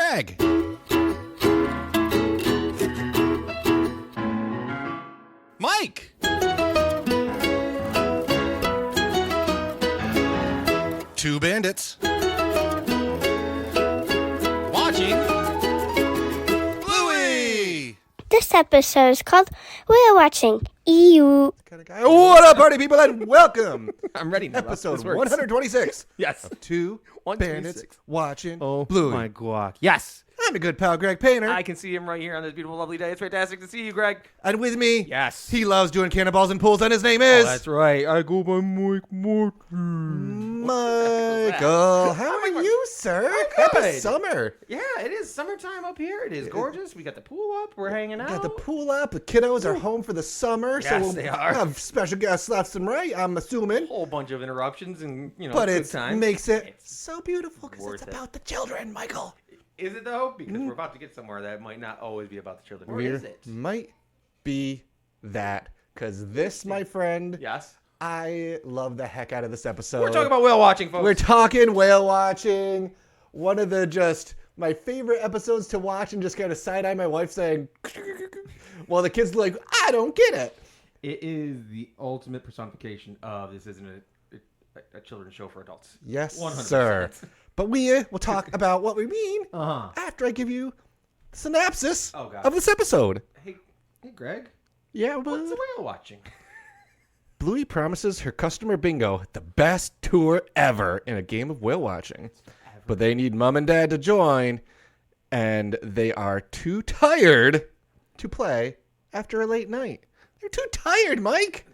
Greg. Mike. Two bandits. Watching Bluey. This episode is called We're Watching EU. What up, party people, and welcome. I'm ready now. Episode 126. Yes. Of Two Bandits Watching Oh, Bluey. my guac. Yes. I'm a good pal, Greg Painter. I can see him right here on this beautiful, lovely day. It's fantastic to see you, Greg. And with me, Yes. he loves doing cannonballs and pools, and his name is... That's right. I go by Mike Martin. Michael. How are you, sir? Happy good. summer. Yeah, it is summertime up here. It is gorgeous. We got the pool up. We're hanging out. Got the pool up. The kiddos are home for the summer. Yes, so we'll they are. have special guests left and right, I'm assuming. Whole bunch of interruptions and, But good it times. makes it It's so beautiful because worth it's it. about the children, Michael. Is it, though? Because we're about to get somewhere that might not always be about the children. Or is it? Might be that. Because this, my friend, Yes. I love the heck out of this episode. We're talking about whale watching, folks. We're talking whale watching. One of the my favorite episodes to watch and just kind of side-eye my wife saying, while the kids like, I don't get it. It is the ultimate personification of this isn't a children's show for adults. Yes, 100%. sir. But we will talk about what we mean Uh-huh. after I give you the synopsis Oh, God. of this episode. Hey, Greg. Yeah, What's the whale watching? Bluey promises her customer bingo the best tour ever in a game of whale watching. But they need mom and dad to join, and they are too tired to play after a late night. They're too tired, Mike.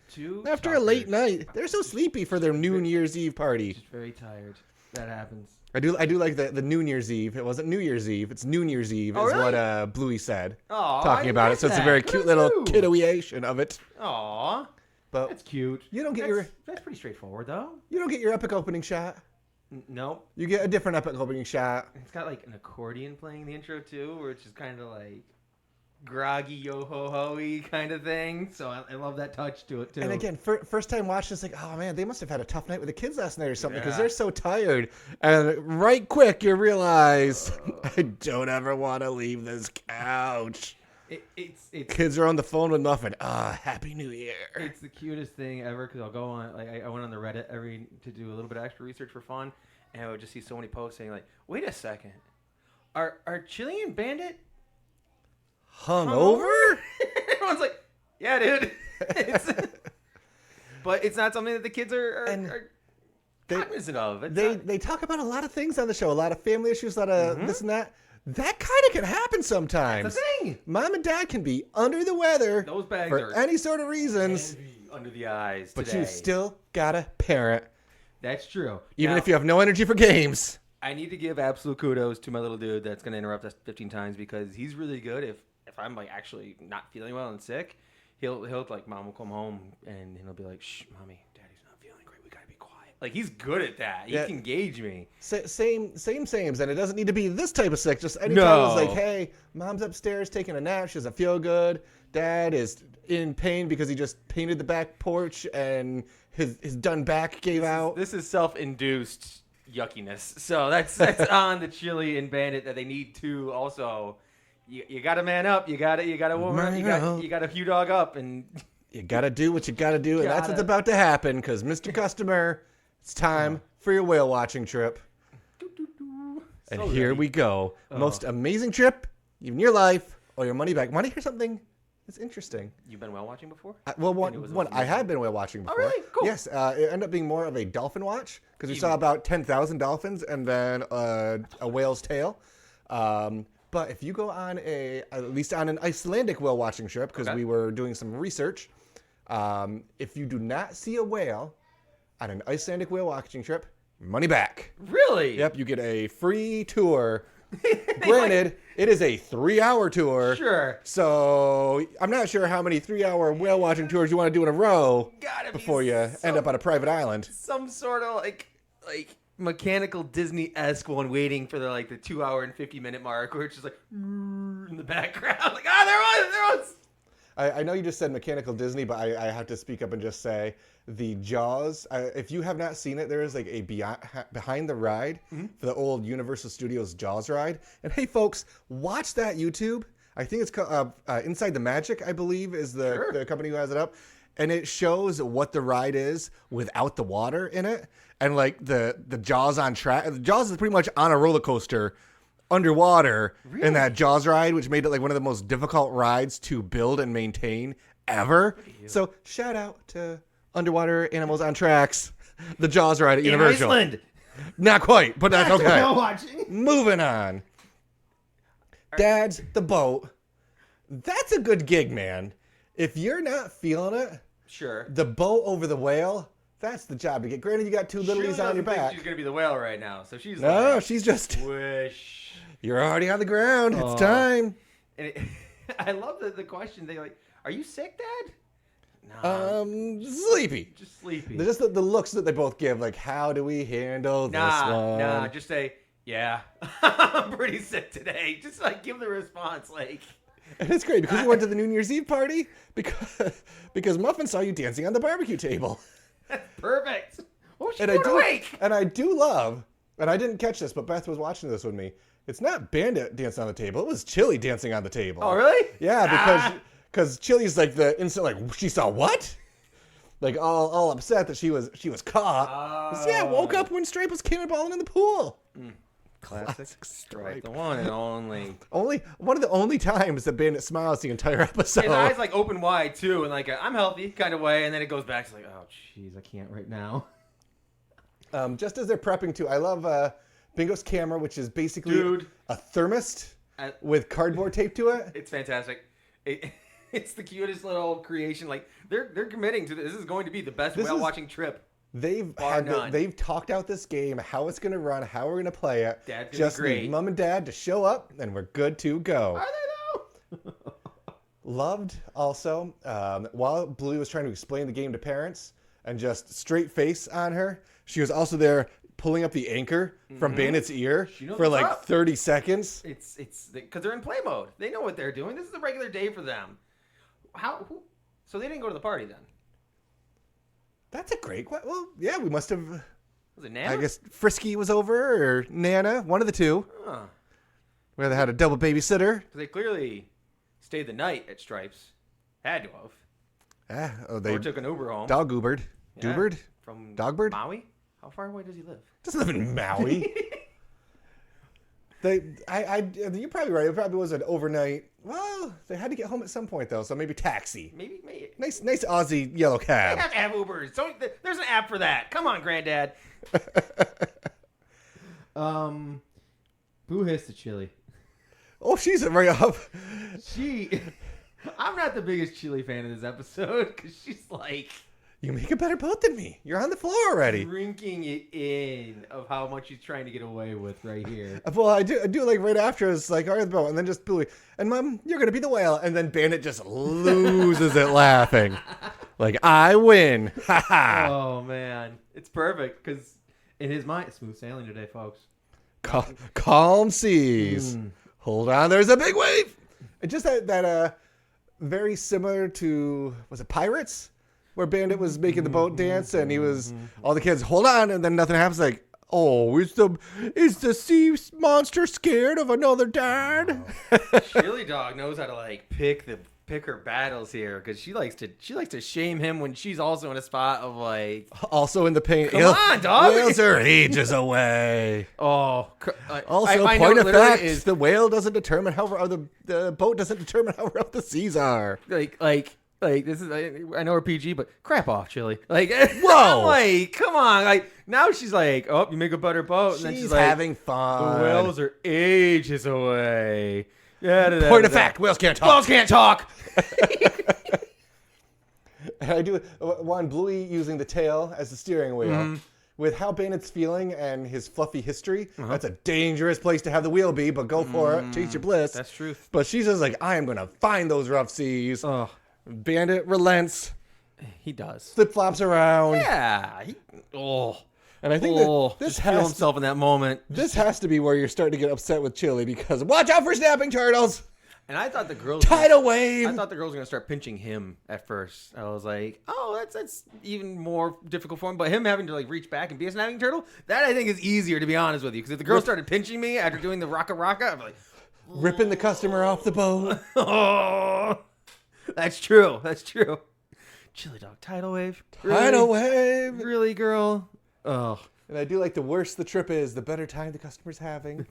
After a late night. They're so sleepy for their New Year's Eve party. Just very tired. That happens. I do like the New Year's Eve. It wasn't New Year's Eve. It's New Year's Eve Oh, is really? what Bluey said. Aw, talking I about it. like So it's a that. very Good cute for little you. kiddoiation of it. Aw. But That's cute. You don't get That's pretty straightforward, though. you don't get your epic opening shot. No. You get a different epic opening shot. It's got like an accordion playing in the intro, too, where it's just kind of like groggy yo-ho-ho-y kind of thing. So I love that touch to it, too. And again, first time watching, it's like, oh man, they must have had a tough night with the kids last night or something because Yeah. they're so tired. And right quick, you realize, I don't ever want to leave this couch. It's Kids are on the phone with Muffin. Happy New Year. It's the cutest thing ever because I'll go on, like, I went on the Reddit to do a little bit of extra research for fun, and I would just see so many posts saying, like, wait a second, are Chilli and Bandit Hungover? Everyone's like, yeah, dude. But it's not something that the kids are cognizant of. They talk about a lot of things on the show, a lot of family issues, a lot of this and that. That kind of can happen sometimes. That's the thing. Mom and dad can be under the weather Those bags for are any sort of reasons, heavy under the eyes but today. you still gotta parent, That's true. even Now, if you have no energy for games. I need to give absolute kudos to my little dude that's going to interrupt us 15 times because he's really good. If I'm like actually not feeling well and sick, he'll like, Mom will come home and he'll be like, shh, Mommy, Daddy's not feeling great. We got to be quiet. Like, he's good at that. He Yeah. can gauge me. Sames, and it doesn't need to be this type of sick. Just anytime No. it's like, hey, Mom's upstairs taking a nap, she doesn't feel good. Dad is in pain because he just painted the back porch and his done back gave out. This is self-induced yuckiness. So that's on the Chilli and Bandit that they need to also. You got to man up. You got to woman. You got to Hugh Dog up and. You gotta do what you gotta do, and that's what's about to happen. Because Mr. Customer, it's time for your whale watching trip. And So here ready. we go. Most amazing trip in your life, or your money back. Want to hear something that's interesting? You've been whale watching before? One, I have been whale watching before. really? Cool. Yes, it ended up being more of a dolphin watch because we saw about 10,000 dolphins and then a whale's tail. But if you go on at least on an Icelandic whale watching trip, because we were doing some research, if you do not see a whale on an Icelandic whale watching trip, money back. Really? Yep, you get a free tour. Granted, it is a 3-hour tour. Sure. So I'm not sure how many 3-hour whale watching tours you want to do in a row Gotta be before you end up on a private island. some sort of like mechanical Disney-esque one waiting for the 2-hour and 50-minute mark where it's just like in the background. Like, there was. I know you just said mechanical Disney, but I have to speak up and just say the Jaws. If you have not seen it, there is like a behind the ride for the old Universal Studios Jaws ride. And hey, folks, watch that YouTube. I think it's called Inside the Magic, I believe, is the company who has it up. And it shows what the ride is without the water in it. And like the Jaws on track. The Jaws is pretty much on a roller coaster underwater in that Jaws ride, which made it like one of the most difficult rides to build and maintain ever. So shout out to Underwater Animals on Tracks, the Jaws ride at Universal. Iceland. Not quite, but that's okay. Watching. Moving on. Dad's the boat. That's a good gig, man. If you're not feeling it, sure. The boat over the whale, that's the job to get. Granted, you got two littlies on your back. She's gonna be the whale right now, so she's no, like, she's just. Wish. You're already on the ground. It's time. And I love the question. They like, are you sick, Dad? No. Sleepy. Just sleepy. Just the looks that they both give. Like, how do we handle this one? Nah. Just say, yeah, I'm pretty sick today. Just like give the response, like. And it's great because you went to the New Year's Eve party because Muffin saw you dancing on the barbecue table. That's perfect. Oh, she's awake. And I do love, and I didn't catch this, but Beth was watching this with me. It's not Bandit dancing on the table. It was Chilli dancing on the table. Oh, really? Yeah, because Chilli's like the instant, like, she saw what? Like all upset that she was caught. Yeah, woke up when Stripe was cannonballing in the pool. Classic Stripe. The one and only. One of the only times that Bandit smiles the entire episode. His eyes like open wide too, and like I'm healthy kind of way, and then it goes back to like, oh jeez, I can't right now. Just as they're prepping to, I love Bingo's camera, which is basically a thermos with cardboard taped to it. It's fantastic. It's the cutest little creation. Like they're committing to this. This is going to be the best whale watching trip. They've talked out this game, how it's going to run, how we're going to play it. Dad's just great. need Mom and Dad to show up, and we're good to go. Are they though? Loved also while Bluey was trying to explain the game to parents and just straight face on her. She was also there pulling up the anchor from Bandit's ear for like 30 seconds. It's because they're in play mode. They know what they're doing. This is a regular day for them. So they didn't go to the party then? That's a great question. Well, yeah, we must have. Was it Nana? I guess Frisky was over or Nana, one of the two. Huh. Where they had a double babysitter. Because they clearly stayed the night at Stripes. Had to have. They or took an Uber home. Dog Ubered. Yeah. Duberd? From Dogbird? Maui? How far away does he live? Doesn't live in Maui. You're probably right. It probably was an overnight. Well, they had to get home at some point though, so maybe taxi. Maybe. Nice Aussie yellow cab. They have to have Ubers. So there's an app for that. Come on, Granddad. Boo hissed at Chilli. Oh, she's right up. I'm not the biggest Chilli fan of this episode because she's like. You make a better boat than me. You're on the floor already. Drinking it in of how much she's trying to get away with right here. Well, I do like right after it's like, all right, the boat, and then just Bluey. And Mom, you're going to be the whale. And then Bandit just loses it laughing. Like, I win. Ha ha. Oh, man. It's perfect because in his mind, smooth sailing today, folks. Calm seas. Hold on, there's a big wave. It's just that very similar to, was it Pirates? Where Bandit was making the boat dance and he was, all the kids, hold on, and then nothing happens. Like, oh, is the sea monster scared of another dad? Chilli Dog knows how to like pick her battles here because she likes to shame him when she's also in a spot of like also in the pain. Come on, dog. Whales are ages away. Oh, also point of fact is the whale doesn't determine how the boat doesn't determine how rough the seas are. Like this is, I know we're PG, but crap off, Chilli. Like, whoa, like, come on. Like now she's like, oh, you make a better boat, and then she's like, having fun. The whales are ages away. Yeah. Point of fact, whales can't talk. Whales can't talk. I do one Bluey using the tail as the steering wheel. With how Bandit's feeling and his fluffy history, that's a dangerous place to have the wheel be, but go for it. Chase your bliss. That's truth. But she's just like, I am going to find those rough seas. Oh. Bandit relents. He does. Flip-flops around. Yeah. And I think that this has himself in that moment. This has to be where you're starting to get upset with Chilli because watch out for snapping turtles. And I thought the girls Tidal wave. I thought the girls were gonna start pinching him at first. I was like, oh, that's even more difficult for him. But him having to like reach back and be a snapping turtle, that I think is easier, to be honest with you. Because if the girl started pinching me after doing the rocka, I'd be like, Ripping the customer off the boat. oh, that's true. Chili dog, tidal wave. Tidal wave. Really, girl? Oh, And I do like the worse the trip is, the better time the customer's having.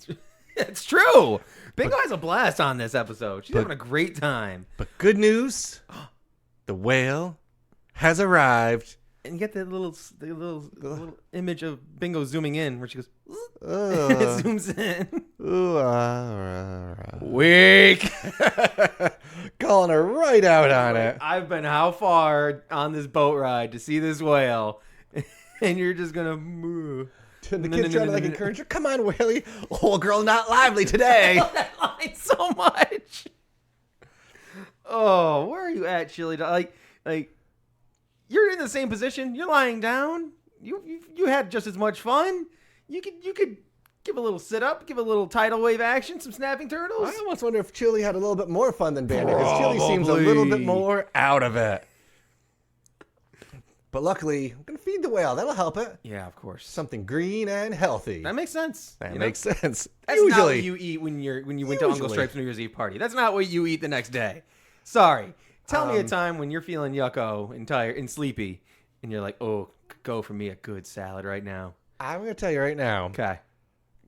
it's true. Bingo has a blast on this episode. She's having a great time. But good news, the whale has arrived. And you get the little image of Bingo zooming in where she goes, Uh, it zooms in. Weak. Calling her right out on it. I've been how far on this boat ride to see this whale, and you're just gonna move. And the kid's trying to like encourage her. Come on, Whaley. Oh, girl, not lively today. That line so much. Oh, where are you at, Chili dog? Like you're in the same position. You're lying down. You had just as much fun. You could give a little sit up, give a little tidal wave action, some snapping turtles. I almost wonder if Chili had a little bit more fun than Bandit, because Chili seems a little bit more out of it. But luckily, I'm going to feed the whale. That'll help it. Yeah, of course. Something green and healthy. That makes sense. That makes sense. That's Usually. not what you eat when you went to Uncle Stripe's New Year's Eve party. That's not what you eat the next day. Sorry. Tell me a time when you're feeling yucko and tired and sleepy, and you're like, oh, go for me a good salad right now. I'm going to tell you right now. Okay.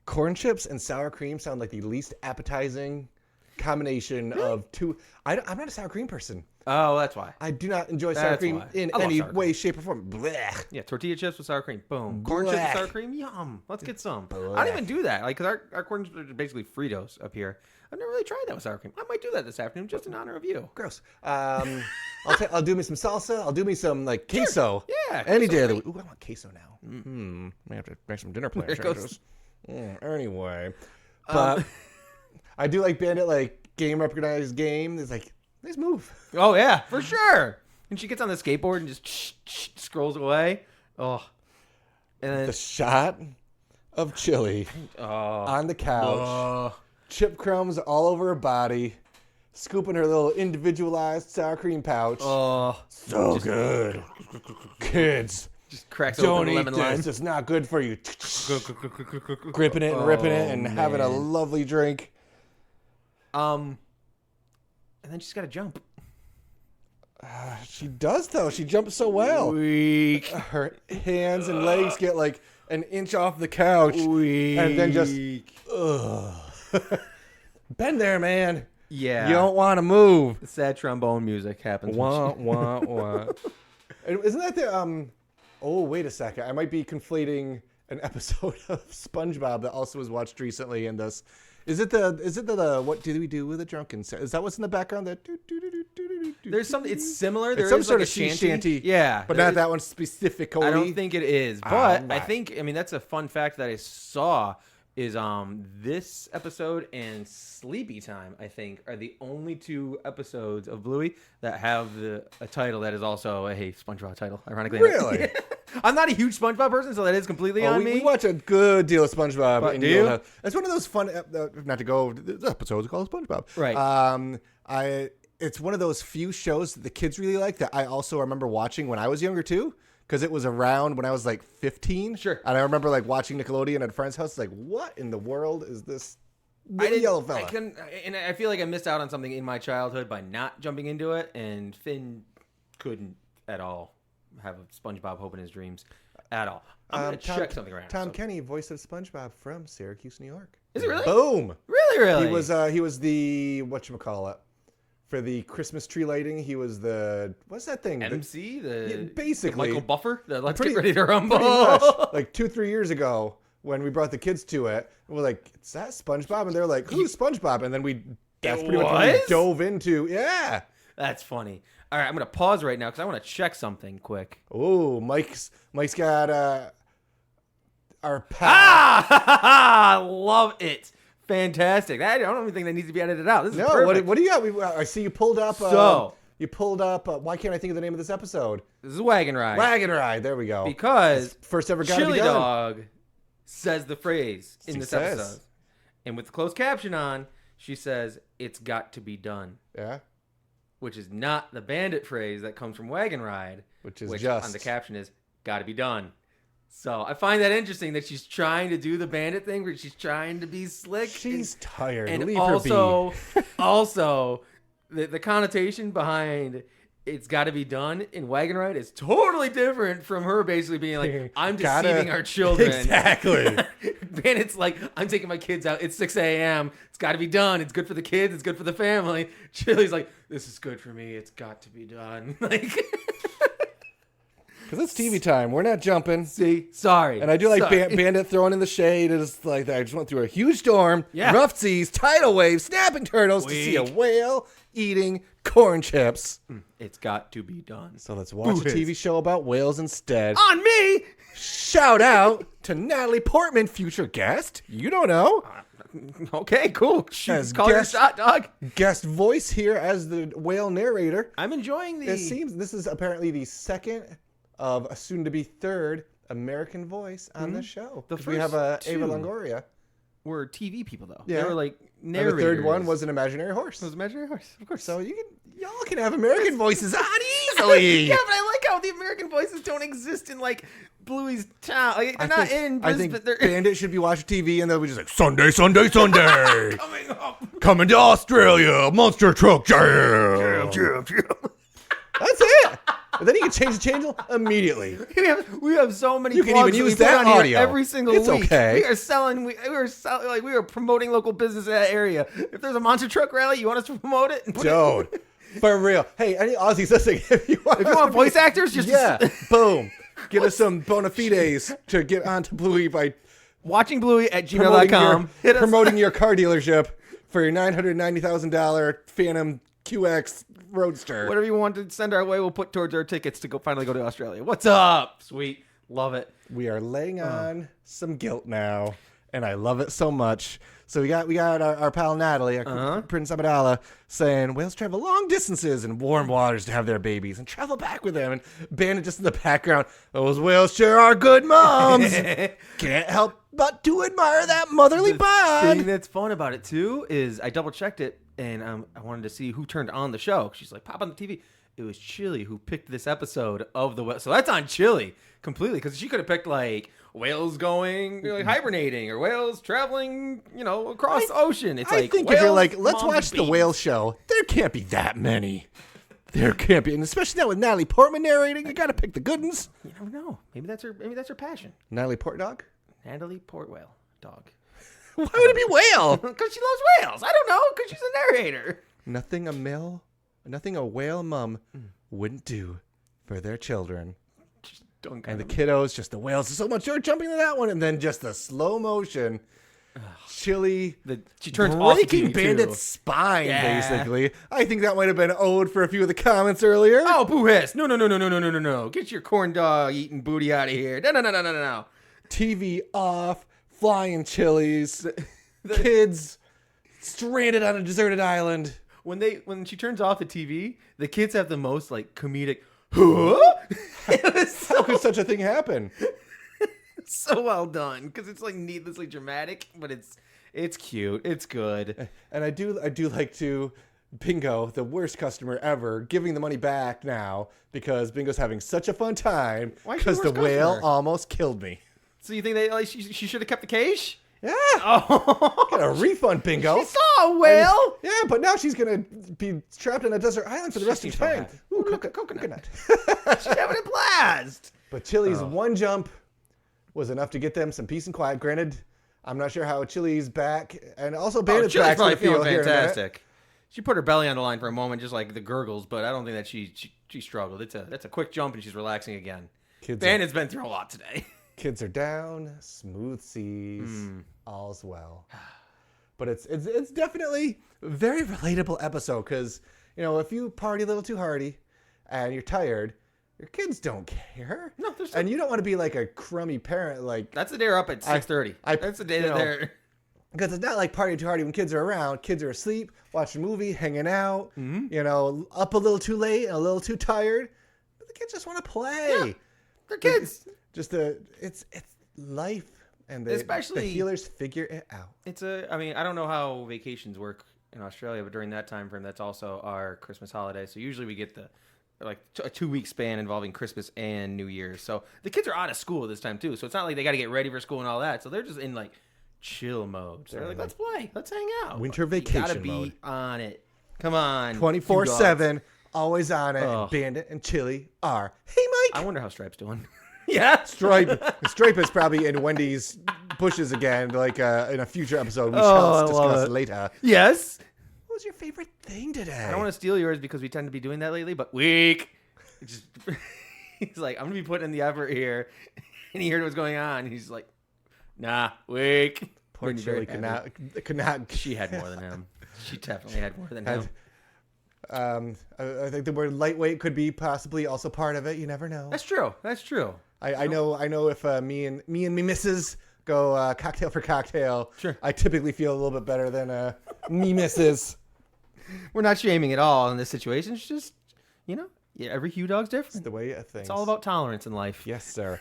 Corn chips and sour cream sound like the least appetizing combination of two. I'm not a sour cream person. Oh, that's why. I do not enjoy sour That's cream why. in I love any sour way, shape, or form. Blech. Yeah, tortilla chips with sour cream. Boom. Corn chips with sour cream. Yum. Let's get some. I don't even do that. Like, because our corn chips are basically Fritos up here. I've never really tried that with sour cream. I might do that this afternoon just in honor of you. Gross. I'll do me some salsa. I'll do me some like queso. Yeah, Any queso's day of the great. week. Ooh, I want queso now. May have to make some dinner plans. There goes- Anyway, but I do like Bandit, like game recognized game. It's like nice move. Oh, yeah, for sure. And she gets on the skateboard and just scrolls away. Oh. And then, The shot of Chili on the couch, chip crumbs all over her body, scooping her little individualized sour cream pouch. So good. Kids, just cracks don't open a eat lemon lime. this. It's not good for you. Gripping it and ripping it and having a lovely drink. And then she's got to jump. She does, though. She jumps so well. Weak. Her hands and legs get like an inch off the couch. And then just, been there, man. Yeah. You don't want to move. The sad trombone music happens. Wah, wah, wah. And isn't that the, oh, wait a second. I might be conflating an episode of SpongeBob that also was watched recently in this. Is it the what do we do with a drunken? Is that what's in the background? That There's something. It's similar. It's There some is sort like of a sea shanty. Yeah, but there not is- that one specifically. I don't think it is. But I right. think. I mean, that's a fun fact that I saw. Is this episode and Sleepy Time, I think, are the only two episodes of Bluey that have a title that is also a SpongeBob title. Ironically, Really? I'm not a huge SpongeBob person, so that is completely on me. We watch a good deal of SpongeBob. But and do you? It's one of those fun. Not to go. This episode's called SpongeBob. Right. It's one of those few shows that the kids really like that I also remember watching when I was younger too. Because it was around when I was like 15. Sure. And I remember like watching Nickelodeon at a friend's house. Like, what in the world is this little yellow fella? I feel like I missed out on something in my childhood by not jumping into it, and Finn couldn't at all have a SpongeBob hope in his dreams at all. I'm gonna check something right now. Tom Kenny, voice of SpongeBob from Syracuse, New York. Is it really? Boom. Really? He was the whatchamacallit. For the Christmas tree lighting, he was the what's that thing? MC, basically the Michael Buffer. Let's Pretty- get ready to rumble. Pretty much. Like 2-3 years ago, when we brought the kids to it, we're like, "Is that SpongeBob?" And they're like, "Who's SpongeBob?" And then that's pretty much what we dove into. Yeah. That's funny. All right, I'm gonna pause right now because I want to check something quick. Oh, Mike's got our pal. I love it. Fantastic. I don't even think that needs to be edited out. This is No, perfect. what do you got? I see you pulled up. You pulled up. Why can't I think of the name of this episode? This is Wagon Ride. Wagon Ride. There we go. Because First ever gotta be Chili done. Dog says the phrase in He this says. episode. And with the closed caption on, She says, "It's got to be done," Yeah. which is not the Bandit phrase that comes from Wagon Ride, Which is just on the caption is "got to be done." So I find that interesting that she's trying to do the Bandit thing, where she's trying to be slick. She's tired. And Leave also, her be. also, the connotation behind "it's got to be done" in Wagon Ride is totally different from her basically being like, "I'm deceiving our children." Exactly. Bandit's like, "I'm taking my kids out. It's 6 a.m. It's got to be done. It's good for the kids. It's good for the family." Chili's like, "This is good for me. It's got to be done." Like, Because it's TV time. We're not jumping. see, sorry. And I do like Sorry. Bandit throwing in the shade. It's like I just went through a huge storm, Yeah. rough seas, tidal waves, snapping turtles to see a Weak. whale eating corn chips. It's got to be done. So let's watch a TV show about whales instead. On me. Shout out to Natalie Portman, future guest. You don't know. Okay, cool. As Call your guest- shot, dog. Guest voice here as the whale narrator. I'm enjoying the. It seems this is apparently the second of a soon-to-be third American voice on this show. The 'Cause we have first Ava two Longoria. were TV people though. Yeah. They were like And narrators. the third one was an imaginary horse. was imaginary horse, of course. So y'all can have American voices on easily. Yeah, but I like how the American voices don't exist in like Bluey's town. Like they're not in I Brisbane. think They're Bandit should be watching TV and they'll be just like Sunday, Sunday, Sunday. coming up. Coming to Australia, monster truck jam. That's it. And then you can change the channel immediately. We have so many. You can plugs even use we put that on here audio. every single It's week. okay. We are selling. We are promoting local business in that area. If there's a monster truck rally, you want us to promote it? And put it- Dude, for real. Hey, any Aussies listening, if you want, If you want voice actors, just yeah, boom. Get us some bona fides to get onto Bluey by watching Bluey at promoting gmail.com. your, promoting your car dealership for your $990,000 Phantom QX Roadster. Whatever you want to send our way, we'll put towards our tickets to finally go to Australia. What's up? Sweet. Love it. We are laying on some guilt now, and I love it so much. So we got our pal Natalie, our Prince Amidala, saying whales travel long distances in warm waters to have their babies and travel back with them. And Bandit just in the background, those whales sure are good moms. Can't help but to admire that motherly The bond. thing that's fun about it too is I double checked it and I wanted to see who turned on the show. She's like, pop on the TV. It was Chilli who picked this episode of the whale. So that's on Chilli completely because she could have picked like whales going like hibernating or whales traveling, across the ocean. It's I like think if you're whales, like, let's moms, watch and the babies. whale show, there can't be that many. There can't be, and especially now with Natalie Portman narrating, you got to pick the good ones. You never know. Maybe that's her passion. Natalie Portdog? Natalie Portwhale dog. Why would it be whale? Because she loves whales. I don't know. Because she's a narrator. Nothing a whale mom wouldn't do for their children. Don't And the kiddos, just the whales, so much joy jumping to that one, and then just the slow motion, Chilli she turns off the breaking TV, Bandit's too. spine, Yeah. basically. I think that might have been owed for a few of the comments earlier. Oh, boo hiss. No. Get your corn dog eating booty out of here. No. TV off, flying chilies, kids stranded on a deserted island. When she turns off the TV, the kids have the most like comedic. Huh? It was How could such a thing happen? so well done because it's like needlessly dramatic, but it's cute. It's good. And I do like to Bingo, the worst customer ever, giving the money back now because Bingo's having such a fun time Why is she the because the worst whale customer? almost killed me. So you think they like she should have kept the cash? Yeah, Oh, got a refund, Bingo. she saw a whale. Yeah, but now she's gonna be trapped on a desert island for the rest of She's the so time. happy. Ooh, Ooh, look, coconut. She's having a blast. But Chili's one jump was enough to get them some peace and quiet. Granted, I'm not sure how Chili's back, and also Bandit's Chili's back. probably feel feeling here in a minute. fantastic. She put her belly on the line for a moment, just like the gurgles, but I don't think that she struggled. That's a quick jump, and she's relaxing again. Bandit's been through a lot today. Kids are down, smooth seas, all's well. But it's definitely a very relatable episode because, if you party a little too hardy and you're tired, your kids don't care. No, there's and you don't want to be like a crummy parent. Like That's the day they're up at 6:30. I- That's the day you that know, they're. Because it's not like partying too hardy when kids are around. Kids are asleep, watching a movie, hanging out, up a little too late, a little too tired. But the kids just want to play. Yeah, they're kids. It's life and Especially- the healers figure it out. I mean, I don't know how vacations work in Australia, but during that time frame, that's also our Christmas holiday. So usually we get a 2-week span involving Christmas and New Year's. So the kids are out of school this time too. So it's not like they got to get ready for school and all that. So they're just in like chill mode. So they're like, let's play, let's hang out. Winter vacation You gotta be mode. on it. Come on, 24/7, always on it. Ugh. And Bandit and Chilli are. Hey, Mike. I wonder how Stripe's doing. Yeah, Stripe is probably in Wendy's bushes again, like in a future episode. We I shall love discuss it. later. Yes. What was your favorite thing today? I don't want to steal yours because we tend to be doing that lately, but weak. He's like, I'm going to be putting in the effort here. And he heard what's going on. He's like, nah, weak. Poor Made me very Chilli could not. She had more than him. She definitely had more than him. I think the word lightweight could be possibly also part of it. You never know. That's true. That's true. I know if me and me missus go cocktail for cocktail, Sure. I typically feel a little bit better than me missus. We're not shaming at all in this situation. It's just, yeah, every Hugh dog's different. It's the way of things. It's all about tolerance in life. Yes, sir.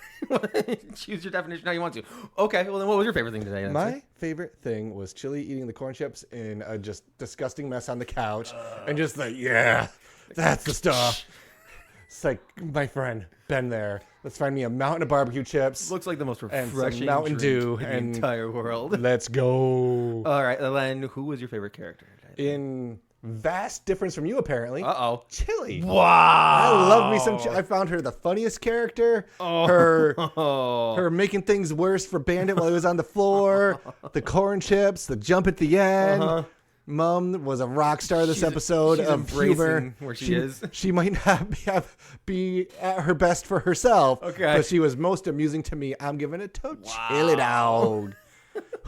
Choose your definition how you want to. Okay, well then what was your favorite thing today? Then, My sir? favorite thing was Chilli eating the corn chips in a just disgusting mess on the couch, and just like, yeah, that's the stuff. It's like, my friend, been there. Let's find me a mountain of barbecue chips. Looks like the most and some refreshing Mountain drink Dew in and the entire world. Let's go. All right, then who was your favorite character today? In vast difference from you, apparently. Uh-oh. Chilli. Wow. I love me some Chilli. I found her the funniest character. Her making things worse for Bandit while he was on the floor. The corn chips, the jump at the end. Mom was a rock star this episode she's of humor. embracing where she is. She might not be at her best for herself, Okay. but she was most amusing to me. I'm giving it to Chilli Dog.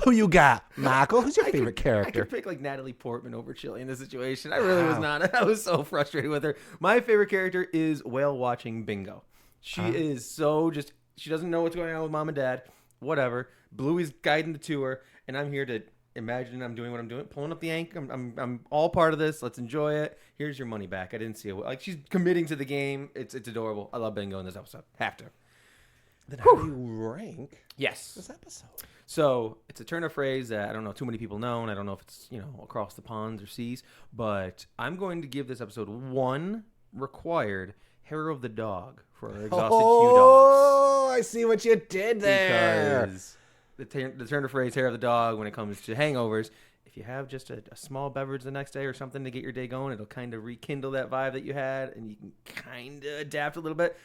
Who you got, Michael? Who's your favorite I character? could pick like Natalie Portman over Chilli in this situation. I really was not. I was so frustrated with her. My favorite character is whale watching Bingo. She is so just. She doesn't know what's going on with mom and dad. Whatever. Bluey's guiding the tour, and I'm here to imagine I'm doing what I'm doing, pulling up the ink. I'm all part of this. Let's enjoy it. Here's your money back. I didn't see it. Like, she's committing to the game. It's adorable. I love Bingo in this episode. Have to. Then how do you rank Yes. this episode? So it's a turn of phrase that I don't know too many people know, and I don't know if it's across the ponds or seas. But I'm going to give this episode 1 required hair of the dog for our exhausted Hugh dogs. Oh, I see what you did there. Because the turn of phrase hair of the dog when it comes to hangovers, if you have just a small beverage the next day or something to get your day going, it'll kind of rekindle that vibe that you had, and you can kind of adapt a little bit.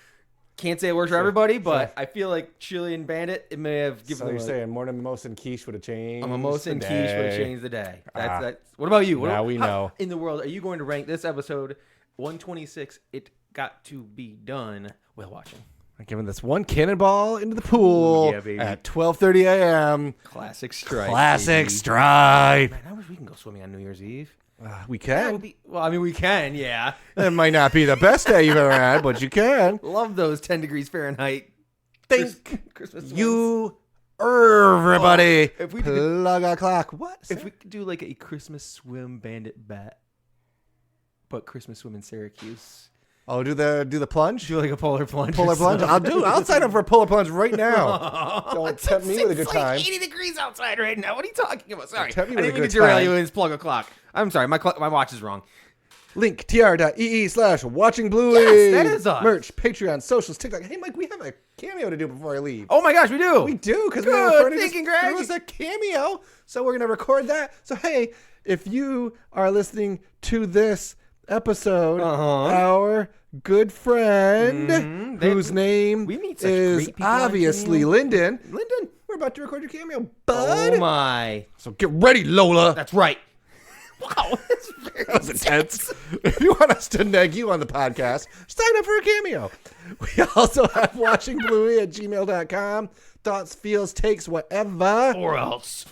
Can't say it works for everybody, but I feel like Chilli and Bandit, it may have given So them you're a saying more mimosa and quiche would have changed. a mimosa and the quiche would have day. changed the day. That's. What about you? Now we how know. in the world are you going to rank this episode 126? It got to be done while watching. I'm giving this 1 cannonball into the pool Yeah, baby. at 12:30 a.m. Classic Stripe. Classic baby. Stripe. Man, I wish we can go swimming on New Year's Eve. We That can. would be, well, I mean, we can, yeah. It might not be the best day you've ever had, but you can. Love those 10 degrees Fahrenheit. Think Christmas swims. you, everybody. if we did- plug a clock. What? If we could do like a Christmas swim bandit bet, but Christmas swim in Syracuse. Oh, do the plunge? Do like a polar plunge. Polar plunge? I'll sign up for a polar plunge right now. Don't tempt me with a good It's time. like 80 degrees outside right now. What are you talking about? Sorry. Tempt me I with a didn't mean good to derail time. you and plug a clock. I'm sorry. My watch is wrong. Link tr.ee/watching Bluey. Yes, that is us. Merch, Patreon, socials, TikTok. Hey, Mike, we have a cameo to do before I leave. Oh my gosh, we do. We do, because we Good have a friend thinking, who Greg. was a cameo. So we're going to record that. So, hey, if you are listening to this episode, our good friend, whose name we meet such is great people on obviously cameo. Lyndon, Lyndon. we're about to record your cameo, bud. Oh my. So get ready, Lola. That's right. Wow. That's very That was intense. If you want us to neg you on the podcast, sign up for a cameo. We also have watchingbluey@gmail.com. Thoughts, feels, takes, whatever. Or else.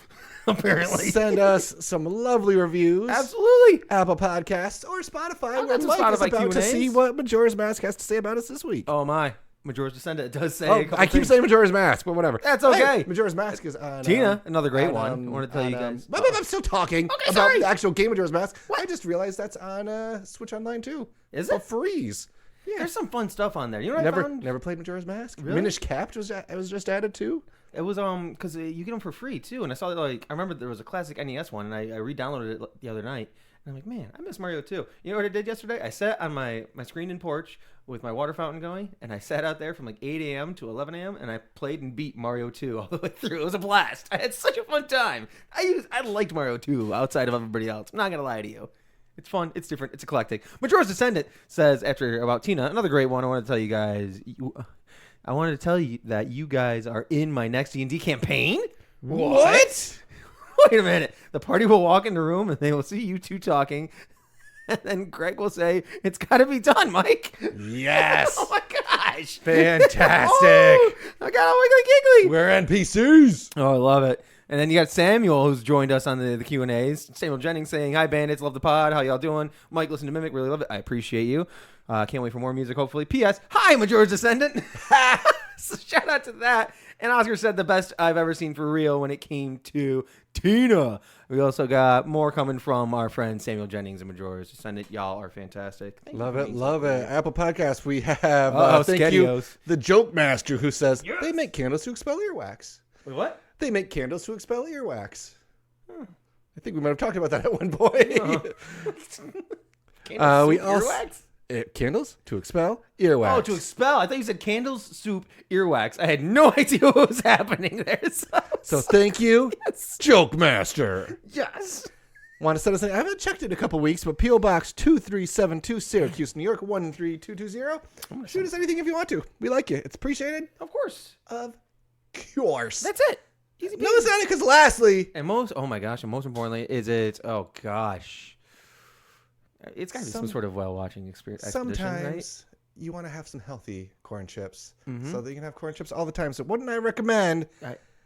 Apparently. Send us some lovely reviews. Absolutely. Apple Podcasts or Spotify. I've Where got some Mike is Spotify about to Q&As. see what Majora's Mask has to say about us this week. Oh my. Majora's Descendant. It does say Oh, a couple I keep things. saying Majora's Mask, but whatever. That's okay. Hey, Majora's Mask is on Tina, another great on, one. I want to tell you guys. I'm still talking about sorry. the actual game Majora's Mask. I just realized that's on Switch Online too. Is For it? freeze. Yeah. There's some fun stuff on there. You know what I found? Never played Majora's Mask. Really? Minish Cap was just added too. It was because you get them for free too, and I saw that I remember there was a classic NES one, and I re-downloaded it the other night, and I'm like, man, I miss Mario 2. You know what I did yesterday? I sat on my screen and porch with my water fountain going, and I sat out there from 8 a.m. to 11 a.m. and I played and beat Mario 2 all the way through. It was a blast. I had such a fun time. I liked Mario 2 outside of everybody else. I'm not gonna lie to you. It's fun. It's different. It's eclectic. Majora's Descendant says about Tina, another great one. I want to tell you guys. I wanted to tell you that you guys are in my next D&D campaign. What? Wait a minute. The party will walk in the room and they will see you two talking. And then Greg will say, "It's got to be done, Mike." Yes. Oh my gosh. Fantastic. Oh, I got all giggly. We're NPCs. Oh, I love it. And then you got Samuel, who's joined us on the Q&As. Samuel Jennings saying, "Hi, Bandits. Love the pod. How y'all doing? Mike, listen to Mimic. Really love it. I appreciate you. Can't wait for more music, hopefully. P.S. Hi, Majora's Descendant." So shout out to that. And Oscar said the best I've ever seen for real when it came to Tina. We also got more coming from our friend Samuel Jennings and Majora's Descendant. Y'all are fantastic. Thank Love you it, for love being it. so great. Apple Podcasts, we have, thank you, Skedios. the Joke Master, who says, they make candles to expel earwax. Wait, what? They make candles to expel earwax. I think we might have talked about that at one point. We also Earwax? candles to expel earwax. Oh, to expel. I thought you said candles, soup, earwax. I had no idea what was happening there. So thank you, Yes. Joke Master. Yes. Want to send us? I haven't checked it in a couple weeks, but PO Box 2372, Syracuse, New York 13220. Shoot us anything if you want to. We like you. It's appreciated. Of course. Of course. That's it. Easy peasy. No, it's not because lastly, And most importantly, is it, oh gosh. It's got to be some sort of well-watching experience. sometimes you want to have some healthy corn chips so that you can have corn chips all the time. So wouldn't I recommend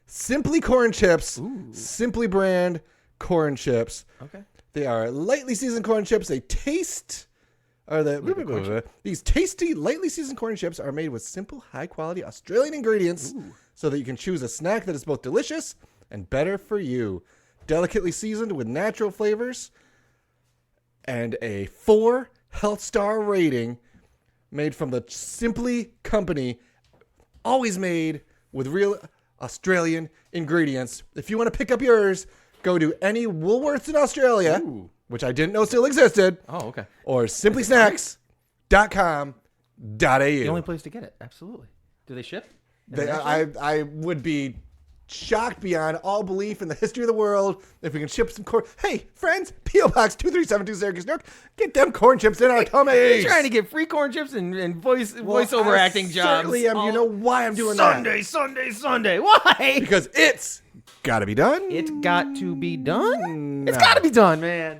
Simply Corn Chips, Simply brand corn chips. Okay. They are lightly seasoned corn chips. They taste... These tasty, lightly seasoned corn chips are made with simple, high-quality Australian ingredients so that you can choose a snack that is both delicious and better for you. Delicately seasoned with natural flavors and a 4 health star rating, made from the Simply company, always made with real Australian ingredients. If you want to pick up yours, go to any Woolworths in Australia, which I didn't know still existed. Oh, okay. Or simplysnacks.com.au. The only place to get it. Absolutely. Do they ship? I would be shocked beyond all belief in the history of the world if we can ship some corn. Hey, friends, P.O. Box 2372 Syracuse, New York. Get them corn chips in our tummies. You're trying to get free corn chips and voiceover acting jobs. Certainly am. You know why I'm doing that? Sunday. Why? Because it's got to be done. It's got to be done. It's got to be done, man.